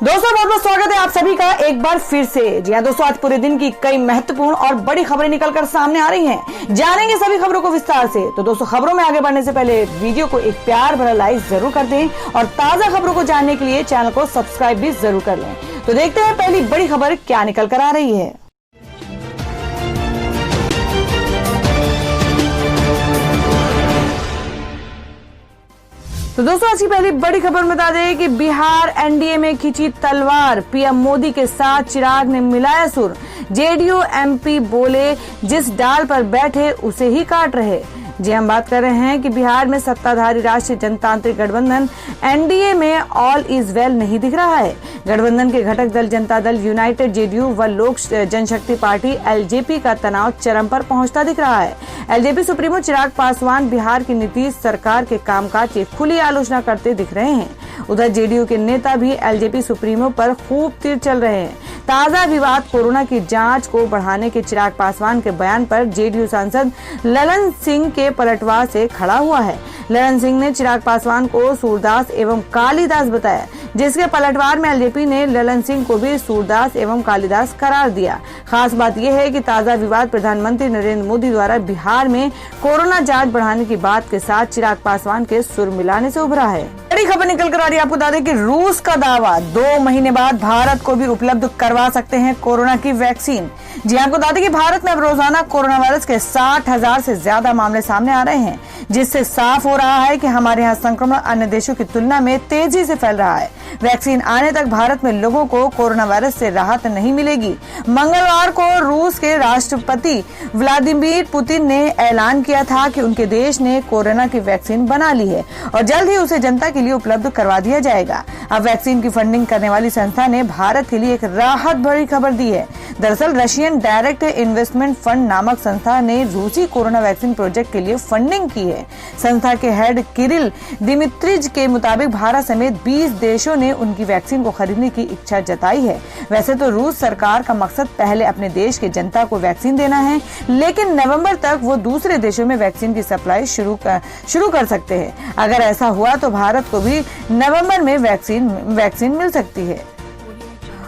दोस्तों बहुत बहुत स्वागत है आप सभी का एक बार फिर से। जी हाँ दोस्तों, आज पूरे दिन की कई महत्वपूर्ण और बड़ी खबरें निकलकर सामने आ रही हैं। जानेंगे सभी खबरों को विस्तार से। तो दोस्तों, खबरों में आगे बढ़ने से पहले वीडियो को एक प्यार भरा लाइक जरूर कर दें और ताजा खबरों को जानने के लिए चैनल को सब्सक्राइब भी जरूर कर लें। तो देखते हैं पहली बड़ी खबर क्या निकल कर आ रही है। तो दोस्तों, आज की पहली बड़ी खबर बता दें कि बिहार एनडीए में खींची तलवार, पीएम मोदी के साथ चिराग ने मिलाया सुर। जेडीयू एमपी बोले जिस डाल पर बैठे उसे ही काट रहे। जी हम बात कर रहे हैं कि बिहार में सत्ताधारी राष्ट्रीय जनतांत्रिक गठबंधन एनडीए में ऑल इज वेल नहीं दिख रहा है। गठबंधन के घटक दल जनता दल यूनाइटेड, जेडीयू व लोक जनशक्ति पार्टी एलजेपी का तनाव चरम पर पहुंचता दिख रहा है। एलजेपी सुप्रीमो चिराग पासवान बिहार की नीतीश सरकार के कामकाज की खुली आलोचना करते दिख रहे हैं। उधर जेडीयू के नेता भी एलजेपी सुप्रीमो पर खूब तीर चल रहे हैं। ताजा विवाद कोरोना की जांच को बढ़ाने के चिराग पासवान के बयान पर जेडीयू सांसद ललन सिंह के पलटवार से खड़ा हुआ है। ललन सिंह ने चिराग पासवान को सूरदास एवं कालिदास बताया, जिसके पलटवार में एलजेपी ने ललन सिंह को भी सूरदास एवं कालिदास करार दिया। खास बात यह है कि ताजा विवाद प्रधानमंत्री नरेंद्र मोदी द्वारा बिहार में कोरोना जांच बढ़ाने की बात के साथ चिराग पासवान के सुर मिलाने से उभरा है। बड़ी खबर निकल कर आ रही है। आपको बता दें कि रूस का दावा 2 महीने बाद भारत को भी उपलब्ध करवा सकते हैं कोरोना की वैक्सीन। जी आपको बता दें कि भारत में अब रोजाना कोरोना वायरस के 60,000 से ज्यादा मामले सामने आ रहे हैं, जिससे साफ हो रहा है कि हमारे यहाँ संक्रमण अन्य देशों की तुलना में तेजी से फैल रहा है। वैक्सीन आने तक भारत में लोगों को कोरोना वायरस से राहत नहीं मिलेगी। मंगलवार को रूस के राष्ट्रपति व्लादिमीर पुतिन ने ऐलान किया था कि उनके देश ने कोरोना की वैक्सीन बना ली है और जल्द ही उसे जनता के लिए उपलब्ध करवा दिया जाएगा। अब वैक्सीन की फंडिंग करने वाली संस्था ने भारत के लिए एक राहत भरी खबर दी है। दरअसल रशियन डायरेक्ट इन्वेस्टमेंट फंड नामक संस्था ने रूसी कोरोना वैक्सीन प्रोजेक्ट के लिए फंडिंग की है। संस्था के हेड किरिल दिमित्रिज के मुताबिक भारत समेत 20 देशों ने उनकी वैक्सीन को खरीदने की इच्छा जताई है। वैसे तो रूस सरकार का मकसद पहले अपने देश के जनता को वैक्सीन देना है, लेकिन नवंबर तक वो दूसरे देशों में वैक्सीन की सप्लाई शुरू कर सकते हैं। अगर ऐसा हुआ तो भारत को भी नवंबर में वैक्सीन मिल सकती है।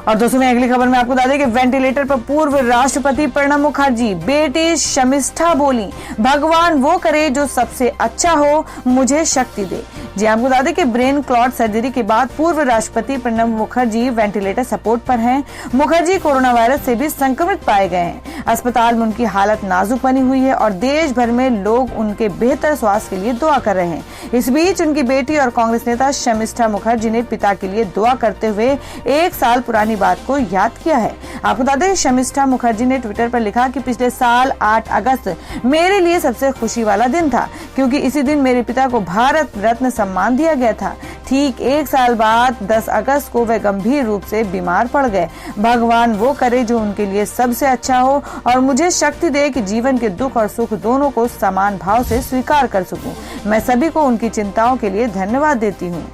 और दोस्तों, में अगली खबर में आपको बता दें कि वेंटिलेटर पर पूर्व राष्ट्रपति प्रणब मुखर्जी, बेटी शमिष्ठा बोली, भगवान वो करे जो सबसे अच्छा हो, मुझे शक्ति दे। जी आपको बता दें कि ब्रेन क्लॉट सर्जरी के बाद पूर्व राष्ट्रपति प्रणब मुखर्जी वेंटिलेटर सपोर्ट पर हैं। मुखर्जी कोरोना वायरस से भी संक्रमित पाए गए हैं। अस्पताल में उनकी हालत नाजुक बनी हुई है और देश भर में लोग उनके बेहतर स्वास्थ्य के लिए दुआ कर रहे हैं। इस बीच उनकी बेटी और कांग्रेस नेता शमिष्ठा मुखर्जी ने पिता के लिए दुआ करते हुए 1 साल पुरानी बात को याद किया है। आपको बता दें, शमिष्ठा मुखर्जी ने ट्विटर पर लिखा कि पिछले साल 8 अगस्त मेरे लिए सबसे खुशी वाला दिन था, क्योंकि इसी दिन मेरे पिता को भारत रत्न सम्मान दिया गया था। ठीक 1 साल बाद 10 अगस्त को वे गंभीर रूप से बीमार पड़ गए। भगवान वो करे जो उनके लिए सबसे अच्छा हो और मुझे शक्ति दे कि जीवन के दुख और सुख दोनों को समान भाव से स्वीकार कर सकूं। मैं सभी को उनकी चिंताओं के लिए धन्यवाद देती हूँ।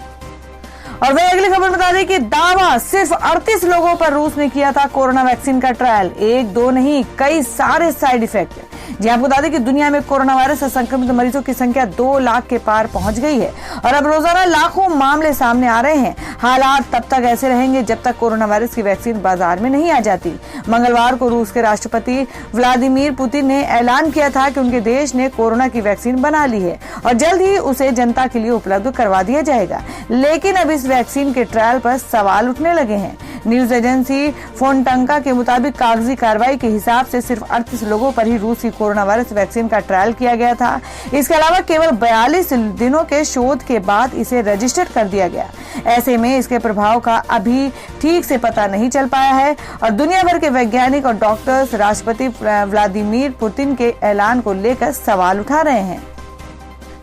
और वह अगली खबर बता दें कि दावा सिर्फ 38 लोगों पर रूस ने किया था कोरोना वैक्सीन का ट्रायल। 1-2 नहीं, कई सारे साइड इफेक्ट। जी आपको बता दें कि दुनिया में कोरोना वायरस से संक्रमित मरीजों की संख्या 2 लाख के पार पहुंच गई है और अब रोजाना लाखों मामले सामने आ रहे हैं। हालात तब तक ऐसे रहेंगे जब तक कोरोना वायरस की वैक्सीन बाजार में नहीं आ जाती। मंगलवार को रूस के राष्ट्रपति व्लादिमीर पुतिन ने ऐलान किया था कि उनके देश ने कोरोना की वैक्सीन बना ली है और जल्द ही उसे जनता के लिए उपलब्ध करवा दिया जाएगा। लेकिन अब इस वैक्सीन के ट्रायल पर सवाल उठने लगे हैं। न्यूज एजेंसी फोनटंका के मुताबिक कागजी कार्रवाई के हिसाब से सिर्फ 38 लोगों पर ही रूस की कोरोना वायरस वैक्सीन का ट्रायल किया गया था। इसके अलावा केवल 42 दिनों के शोध के बाद इसे रजिस्टर कर दिया गया। ऐसे में इसके प्रभाव का अभी ठीक से पता नहीं चल पाया है और दुनिया भर के वैज्ञानिक और डॉक्टर्स राष्ट्रपति व्लादिमीर पुतिन के ऐलान को लेकर सवाल उठा रहे हैं।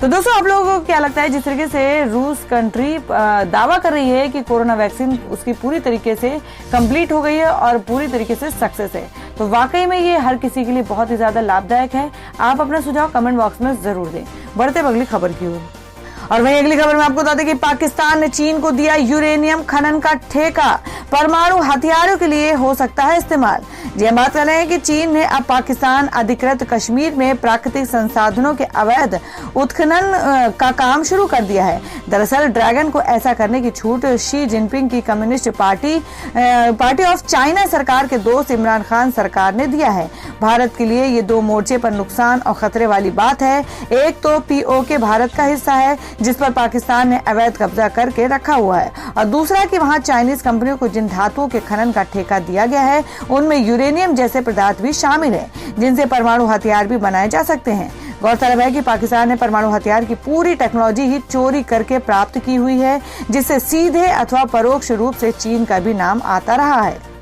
तो दोस्तों, आप लोगों को क्या लगता है, जिस तरीके से रूस कंट्री दावा कर रही है कि कोरोना वैक्सीन उसकी पूरी तरीके से कंप्लीट हो गई है और पूरी तरीके से सक्सेस है, तो वाकई में ये हर किसी के लिए बहुत ही ज्यादा लाभदायक है। आप अपना सुझाव कमेंट बॉक्स में जरूर दें। बढ़ते अगली खबर की ओर। और वहीं अगली खबर में आपको बता दें कि पाकिस्तान ने चीन को दिया यूरेनियम खनन का ठेका, परमाणु हथियारों के लिए हो सकता है इस्तेमाल। जी हम बात कर रहे हैं कि चीन ने अब पाकिस्तान अधिकृत कश्मीर में प्राकृतिक संसाधनों के अवैध उत्खनन का काम शुरू कर दिया है। दरअसल ड्रैगन को ऐसा करने की छूट शी जिनपिंग की कम्युनिस्ट पार्टी ऑफ चाइना सरकार के दोस्त इमरान खान सरकार ने दिया है। भारत के लिए ये दो मोर्चे पर नुकसान और खतरे वाली बात है। एक तो पीओके भारत का हिस्सा है जिस पर पाकिस्तान ने अवैध कब्जा करके रखा हुआ है, और दूसरा कि वहां चाइनीज कंपनियों को जिन धातुओं के खनन का ठेका दिया गया है उनमें यूरेनियम जैसे पदार्थ भी शामिल है जिनसे परमाणु हथियार भी बनाए जा सकते हैं। गौरतलब है कि पाकिस्तान ने परमाणु हथियार की पूरी टेक्नोलॉजी ही चोरी करके प्राप्त की हुई है, जिससे सीधे अथवा परोक्ष रूप से चीन का भी नाम आता रहा है।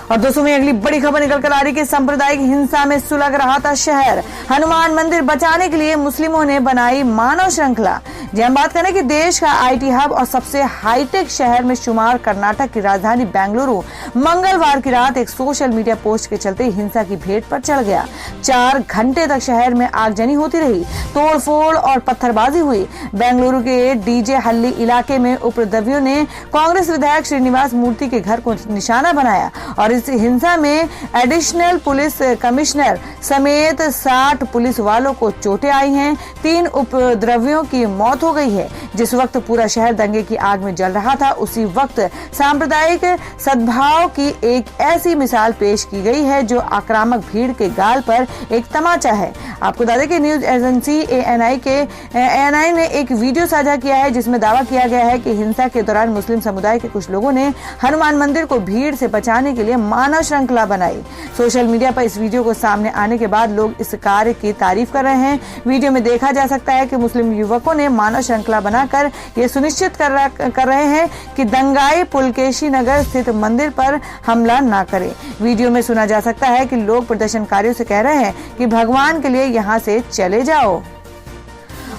और दोस्तों में अगली बड़ी खबर निकल कर आ रही कि सांप्रदायिक हिंसा में सुलग रहा था शहर, हनुमान मंदिर बचाने के लिए मुस्लिमों ने बनाई मानव श्रृंखला। जी हम बात करें कि देश का आईटी हब और सबसे हाईटेक शहर में शुमार कर्नाटक की राजधानी बेंगलुरु मंगलवार की रात एक सोशल मीडिया पोस्ट के चलते हिंसा की भेंट पर चढ़ गया। 4 घंटे तक शहर में आगजनी होती रही, तोड़फोड़ और पत्थरबाजी हुई। बेंगलुरु के डीजे हल्ली इलाके में उपद्रवियों ने कांग्रेस विधायक श्रीनिवास मूर्ति के घर को निशाना बनाया और इस हिंसा में एडिशनल पुलिस कमिश्नर समेत 60 पुलिस वालों को चोटें आई हैं। 3 उपद्रवियों की मौत हो गई है। जिस वक्त पूरा शहर दंगे की आग में जल रहा था, उसी वक्त सांप्रदायिक सद्भाव की एक ऐसी मिसाल पेश की गई है जो आक्रामक भीड़ के गाल पर एक तमाचा है। आपको बता दें कि न्यूज एजेंसी एएनआई ने एक वीडियो साझा किया है जिसमें दावा किया गया है कि हिंसा के दौरान मुस्लिम समुदाय के कुछ लोगों ने हनुमान मंदिर को भीड़ से बचाने के लिए मानव श्रृंखला बनाई। सोशल मीडिया पर इस वीडियो को सामने आने के बाद लोग इस कार्य की तारीफ कर रहे हैं। वीडियो में देखा जा सकता है कि मुस्लिम युवकों ने मानव श्रृंखला बनाकर ये सुनिश्चित कर रहे हैं कि दंगाई पुलकेशी नगर स्थित मंदिर पर हमला न करे। वीडियो में सुना जा सकता है कि लोग प्रदर्शनकारियों से कह रहे हैं कि भगवान के लिए यहाँ से चले जाओ।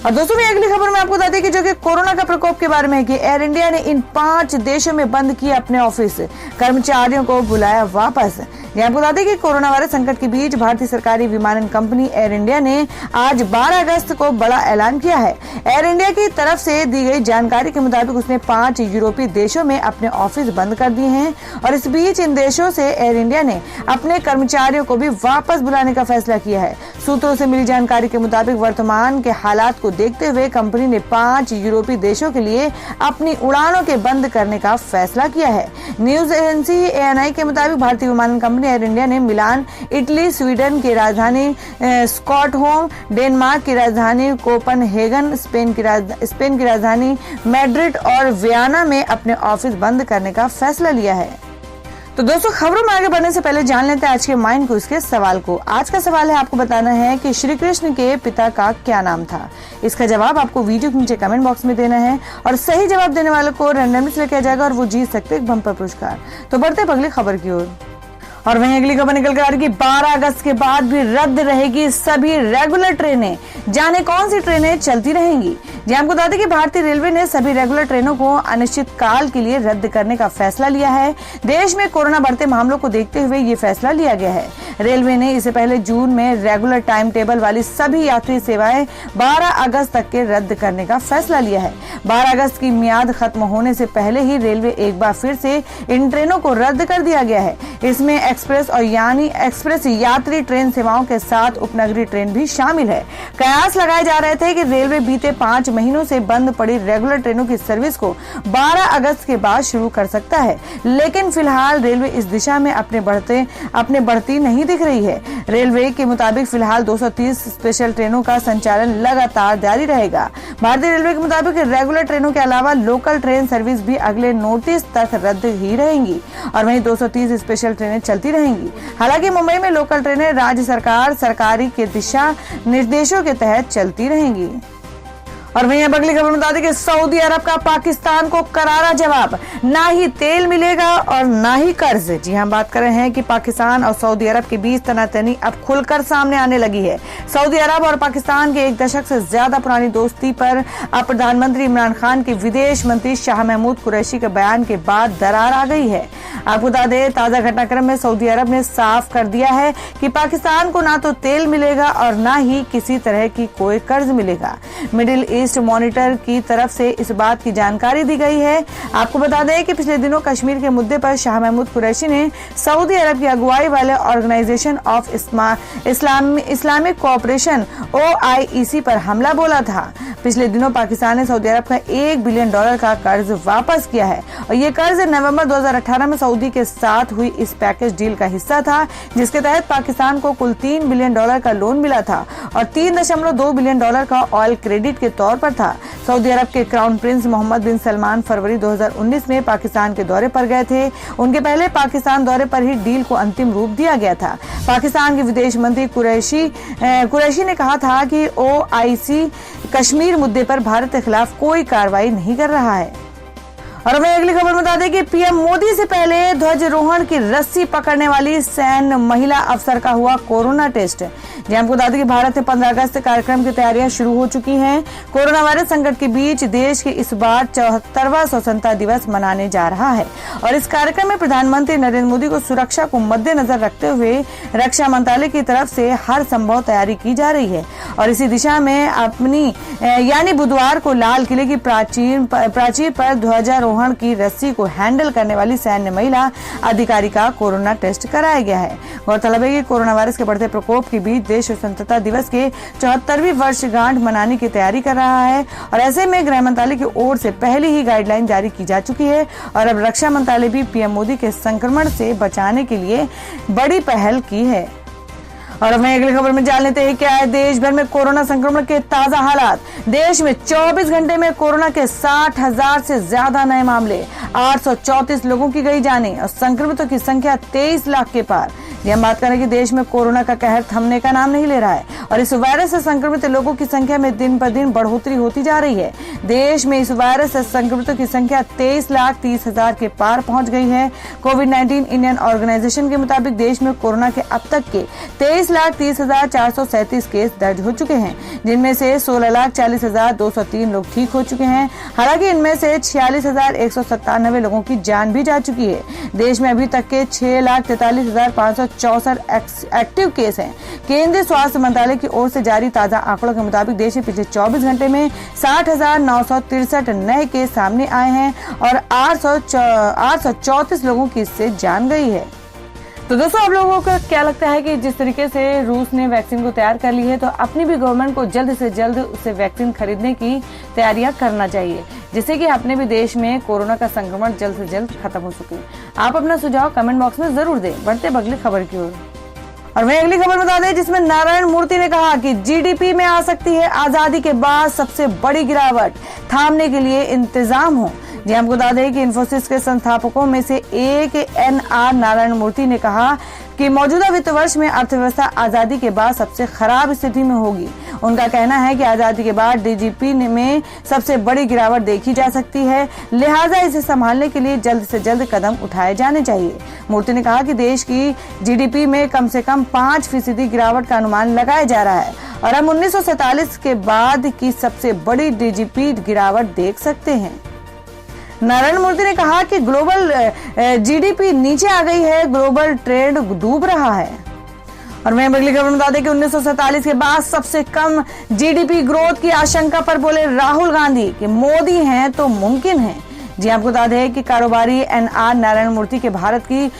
और दोस्तों में अगली खबर में आपको बता दें कि जो कि कोरोना का प्रकोप के बारे में है कि एयर इंडिया ने इन 5 देशों में बंद किए अपने ऑफिस, कर्मचारियों को बुलाया वापस। आपको बता दें कि कोरोना वायरस संकट के बीच भारतीय सरकारी विमानन कंपनी एयर इंडिया ने आज 12 अगस्त को बड़ा ऐलान किया है। एयर इंडिया की तरफ से दी गई जानकारी के मुताबिक उसने 5 यूरोपीय देशों में अपने ऑफिस बंद कर दिए हैं और इस बीच इन देशों से एयर इंडिया ने अपने कर्मचारियों को भी वापस बुलाने का फैसला किया है। सूत्रों से मिली जानकारी के मुताबिक वर्तमान के हालात को देखते हुए कंपनी ने 5 यूरोपीय देशों के लिए अपनी उड़ानों के बंद करने का फैसला किया है। न्यूज एजेंसी एएनआई के मुताबिक भारतीय विमानन कंपनी एयर इंडिया ने मिलान, इटली, स्वीडन की राजधानी स्टॉकहोम, डेनमार्क की राजधानी कोपनहेगन, स्पेन की राजधानी मैड्रिड और वियना में अपने ऑफिस बंद करने का फैसला लिया है। तो दोस्तों खबरों में आगे बढ़ने से पहले जान लेते हैं आज के माइंड क्विज के सवाल को। आज का सवाल है, आपको बताना है कि श्री कृष्ण के पिता का क्या नाम था। इसका जवाब आपको वीडियो के नीचे कमेंट बॉक्स में देना है और सही जवाब देने वालों को रैंडमली सिलेक्ट किया जाएगा और वो जीत सकते एक बम्पर पुरस्कार। तो बढ़ते हैं अगली खबर की ओर। और वहीं अगली खबर निकल कर आ रही कि 12 अगस्त के बाद भी रद्द रहेगी सभी रेगुलर ट्रेनें। जाने कौन सी ट्रेनें चलती रहेंगी। जी आपको बता दें कि भारतीय रेलवे ने सभी रेगुलर ट्रेनों को अनिश्चित काल के लिए रद्द करने का फैसला लिया है। देश में कोरोना बढ़ते मामलों को देखते हुए ये फैसला लिया गया है। रेलवे ने इससे पहले जून में रेगुलर टाइम टेबल वाली सभी यात्री सेवाएं 12 अगस्त तक के रद्द करने का फैसला लिया है। 12 अगस्त की मियाद खत्म होने से पहले ही रेलवे एक बार फिर से इन ट्रेनों को रद्द कर दिया गया है। इसमें एक्सप्रेस और यानी एक्सप्रेस यात्री ट्रेन सेवाओं के साथ उपनगरीय ट्रेन भी शामिल है। कयास लगाए जा रहे थे कि रेलवे बीते 5 महीनों से बंद पड़ी रेगुलर ट्रेनों की सर्विस को 12 अगस्त के बाद शुरू कर सकता है, लेकिन फिलहाल रेलवे इस दिशा में अपने बढ़ती नहीं दिख रही है। रेलवे के मुताबिक फिलहाल 230 स्पेशल ट्रेनों का संचालन लगातार जारी रहेगा। भारतीय रेलवे के मुताबिक रेगुलर ट्रेनों के अलावा लोकल ट्रेन सर्विस भी अगले नोटिस तक रद्द ही रहेंगी और वहीं 230 स्पेशल ट्रेनें चलती रहेंगी। हालांकि मुंबई में लोकल ट्रेनें राज्य सरकारी के दिशा निर्देशों के तहत चलती रहेंगी। और वहीं अब अगली खबर बता दें कि सऊदी अरब का पाकिस्तान को करारा जवाब, ना ही तेल मिलेगा और ना ही कर्ज। जी हम बात कर रहे हैं कि पाकिस्तान और सऊदी अरब के बीच तनातनी अब खुलकर सामने आने लगी है। सऊदी अरब और पाकिस्तान के 1 दशक से ज्यादा पुरानी दोस्ती पर अब प्रधानमंत्री इमरान खान के विदेश मंत्री शाह महमूद कुरैशी के बयान के बाद दरार आ गई है। आपको बता दें, ताजा घटनाक्रम में सऊदी अरब ने साफ कर दिया है कि पाकिस्तान को ना तो तेल मिलेगा और ना ही किसी तरह की कोई कर्ज मिलेगा। मिडिल ईस्ट मॉनिटर की तरफ से इस बात की जानकारी दी गई है। आपको बता दें कि पिछले दिनों कश्मीर के मुद्दे पर शाह महमूद कुरैशी ने सऊदी अरब की अगुवाई वाले organisation of Islamic cooperation OIEC पर हमला बोला था। पिछले दिनों पाकिस्तान ने सऊदी अरब का $1 बिलियन का कर्ज वापस किया है और ये कर्ज नवंबर 2018 में सऊदी के साथ हुई इस पैकेज डील का हिस्सा था, जिसके तहत पाकिस्तान को कुल $3 बिलियन का लोन मिला था और $3.2 बिलियन का ऑयल क्रेडिट के तौर पर था। सऊदी अरब के क्राउन प्रिंस मोहम्मद बिन सलमान फरवरी 2019 में पाकिस्तान के दौरे पर गए थे। उनके पहले पाकिस्तान दौरे पर ही डील को अंतिम रूप दिया गया था। पाकिस्तान के विदेश मंत्री कुरैशी ने कहा था कि OIC कश्मीर मुद्दे पर भारत के खिलाफ कोई कार्रवाई नहीं कर रहा है। और हमें अगली खबर बता दें कि पीएम मोदी से पहले ध्वजारोहण की रस्सी पकड़ने वाली सैन्य महिला अफसर का हुआ कोरोना टेस्ट। जी आपको बता दें कि भारत में 15 अगस्त कार्यक्रम की तैयारियां शुरू हो चुकी हैं। कोरोना वायरस संकट के बीच देश के इस बार 74वां स्वतंत्रता दिवस मनाने जा रहा है और इस कार्यक्रम में प्रधानमंत्री नरेंद्र मोदी को सुरक्षा को मद्देनजर रखते हुए रक्षा मंत्रालय की तरफ से हर संभव तैयारी की जा रही है और इसी दिशा में अपनी यानी बुधवार को लाल किले की प्राचीर पर ध्वजारोहण की रस्सी को हैंडल करने वाली सैन्य महिला अधिकारी का कोरोना टेस्ट कराया गया है। गौरतलब है कि कोरोना वायरस के बढ़ते प्रकोप के बीच देश स्वतंत्रता दिवस के 74वीं वर्षगांठ मनाने की तैयारी कर रहा है और ऐसे में गृह मंत्रालय की ओर से पहले ही गाइडलाइन जारी की जा चुकी है और अब रक्षा मंत्रालय भी पीएम मोदी के संक्रमण से बचाने के लिए बड़ी पहल की है। और हमें अगली खबर में जान लेते हैं क्या है देश भर में कोरोना संक्रमण के ताजा हालात। देश में 24 घंटे में कोरोना के 60,000 से ज्यादा नए मामले, 834 लोगों की गई जानें और संक्रमितों की संख्या 23 लाख के पार। हम बात करें कि देश में कोरोना का कहर थमने का नाम नहीं ले रहा है और इस वायरस से संक्रमित लोगों की संख्या में दिन पर दिन बढ़ोतरी होती जा रही है। देश में इस वायरस से संक्रमितों की संख्या 23,30,000 के पार पहुंच गई है। कोविड-19 इंडियन ऑर्गेनाइजेशन के मुताबिक देश में कोरोना के अब तक के 23,30,437 केस दर्ज हो चुके हैं, जिनमें से 16,40,203 लोग ठीक हो चुके हैं। हालांकि इनमें से 46,197 लोगों की जान भी जा चुकी है। देश में अभी तक के 6,43,564 एक्टिव केस हैं। केंद्रीय स्वास्थ्य मंत्रालय की ओर से जारी ताजा आंकड़ों के मुताबिक देश में पिछले 24 घंटे में 60,963 नए केस सामने आए हैं और 834 लोगों की इससे जान गई है। तो दोस्तों आप लोगों को क्या लगता है कि जिस तरीके से रूस ने वैक्सीन को तैयार कर ली है तो अपनी भी गवर्नमेंट को जल्द से जल्द उससे वैक्सीन खरीदने की तैयारियां करना चाहिए, जिससे कि अपने भी देश में कोरोना का संक्रमण जल्द से जल्द खत्म हो सके। आप अपना सुझाव कमेंट बॉक्स में जरूर दें। बढ़ते अगली खबर की ओर और वही अगली खबर बता दें जिसमें नारायण मूर्ति ने कहा कि GDP में आ सकती है आजादी के बाद सबसे बड़ी गिरावट, थामने के लिए इंतजाम हो। जी आपको बता दें कि इन्फोसिस के संस्थापकों में से एक NR नारायण मूर्ति ने कहा कि मौजूदा वित्त वर्ष में अर्थव्यवस्था आजादी के बाद सबसे खराब स्थिति में होगी। उनका कहना है कि आजादी के बाद DGP में सबसे बड़ी गिरावट देखी जा सकती है, लिहाजा इसे संभालने के लिए जल्द से जल्द कदम उठाए जाने चाहिए। मूर्ति ने कहा कि देश की GDP में कम से कम 5% गिरावट का अनुमान लगाया जा रहा है और हम 1947 के बाद की सबसे बड़ी DGP गिरावट देख सकते हैं। नारायण मूर्ति ने कहा कि ग्लोबल GDP नीचे आ गई है, ग्लोबल ट्रेड डूब रहा है। और मैं अगली खबर बता दें कि 1947 के बाद सबसे कम GDP ग्रोथ की आशंका पर बोले राहुल गांधी कि मोदी हैं तो मुमकिन है। जी आपको बता दें कि कारोबारी NR नारायण मूर्ति के भारत की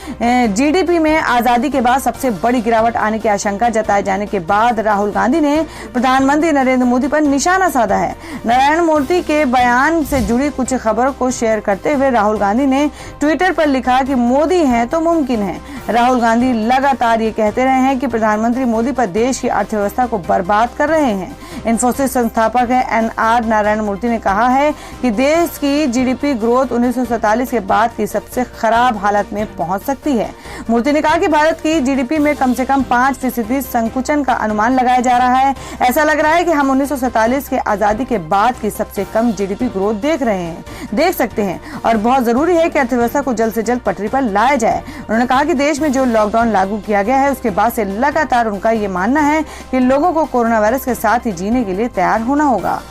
GDP में आजादी के बाद सबसे बड़ी गिरावट आने की आशंका जताए जाने के बाद राहुल गांधी ने प्रधानमंत्री नरेंद्र मोदी पर निशाना साधा है। नारायण मूर्ति के बयान से जुड़ी कुछ खबरों को शेयर करते हुए राहुल गांधी ने ट्विटर पर लिखा कि मोदी हैं तो मुमकिन है। राहुल गांधी लगातार ये कहते रहे हैं कि प्रधानमंत्री मोदी पर देश की अर्थव्यवस्था को बर्बाद कर रहे हैं। इन्फोसिस संस्थापक NR नारायण मूर्ति ने कहा है कि देश की GDP ग्रोथ 1947 के बाद की सबसे खराब हालत में पहुंच सकती है। मूर्ति ने कहा कि भारत की GDP में कम से कम 5% संकुचन का अनुमान लगाया जा रहा है। ऐसा लग रहा है कि हम 1947 के आजादी के बाद की सबसे कम GDP ग्रोथ देख सकते हैं और बहुत जरूरी है कि अर्थव्यवस्था को जल्द से जल्द पटरी पर लाया जाए। उन्होंने कहा कि देश में जो लॉकडाउन लागू किया गया है उसके बाद से लगातार उनका ये मानना है कि लोगों को कोरोना वायरस के साथ ही जीने के लिए तैयार होना होगा।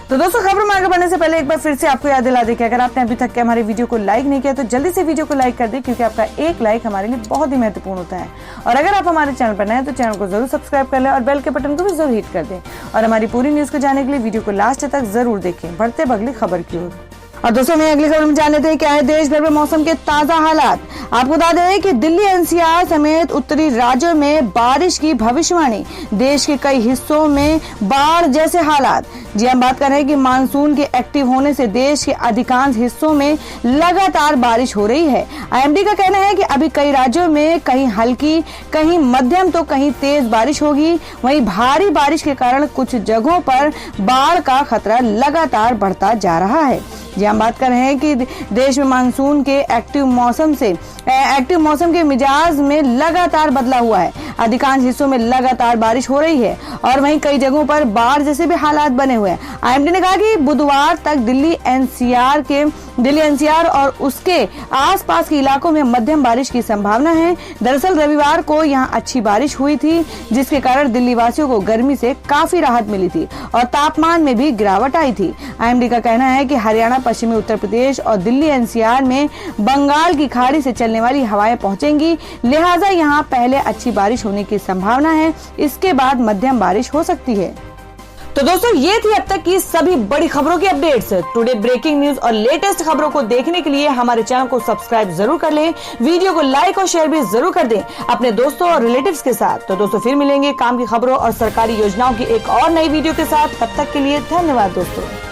तो दोस्तों खबर में आगे बढ़ने से पहले एक बार फिर से आपको याद दिला दें कि अगर आपने अभी तक के हमारे वीडियो को लाइक नहीं किया तो जल्दी से वीडियो को लाइक कर दें, क्योंकि आपका एक लाइक हमारे लिए बहुत ही महत्वपूर्ण होता है। और अगर आप हमारे चैनल पर नए हैं तो चैनल को जरूर सब्सक्राइब कर लें और बेल के बटन को भी जरूर हिट कर दें। और हमारी पूरी न्यूज को जानने के लिए वीडियो को लास्ट तक जरूर देखें। बढ़ते अगली खबर की ओर। और दोस्तों मैं अगली खबर में जान लेते हैं क्या है देश भर में मौसम के ताजा हालात। आपको बता दें कि दिल्ली एनसीआर समेत उत्तरी राज्यों में बारिश की भविष्यवाणी, देश के कई हिस्सों में बाढ़ जैसे हालात। जी हम बात कर रहे हैं कि मानसून के एक्टिव होने से देश के अधिकांश हिस्सों में लगातार बारिश हो रही है। आईएमडी का कहना है कि अभी कई राज्यों में कहीं हल्की, कहीं मध्यम तो कहीं तेज बारिश होगी। वहीं भारी बारिश के कारण कुछ जगहों पर बाढ़ का खतरा लगातार बढ़ता जा रहा है। जी हम बात कर रहे हैं कि देश में मानसून के एक्टिव मौसम के मिजाज में लगातार बदला हुआ है। अधिकांश हिस्सों में लगातार बारिश हो रही है और वहीं कई जगहों पर बाढ़ जैसे भी हालात बने हुए हैं। आईएमडी ने कहा कि बुधवार तक दिल्ली एनसीआर और उसके आसपास के इलाकों में मध्यम बारिश की संभावना है। दरअसल रविवार को यहां अच्छी बारिश हुई थी, जिसके कारण दिल्ली वासियों को गर्मी से काफी राहत मिली थी और तापमान में भी गिरावट आई थी। आईएमडी का कहना है कि हरियाणा, पश्चिमी उत्तर प्रदेश और दिल्ली एनसीआर में बंगाल की खाड़ी से चलने वाली हवाएं पहुंचेंगी, लिहाजा यहां पहले अच्छी बारिश होने की संभावना है, इसके बाद मध्यम बारिश हो सकती है। तो दोस्तों ये थी अब तक की सभी बड़ी खबरों की अपडेट्स। टुडे ब्रेकिंग न्यूज और लेटेस्ट खबरों को देखने के लिए हमारे चैनल को सब्सक्राइब जरूर कर लें, वीडियो को लाइक और शेयर भी जरूर कर दें अपने दोस्तों और रिलेटिव्स के साथ। तो दोस्तों फिर मिलेंगे काम की खबरों और सरकारी योजनाओं की एक और नई वीडियो के साथ। तब तक के लिए धन्यवाद दोस्तों।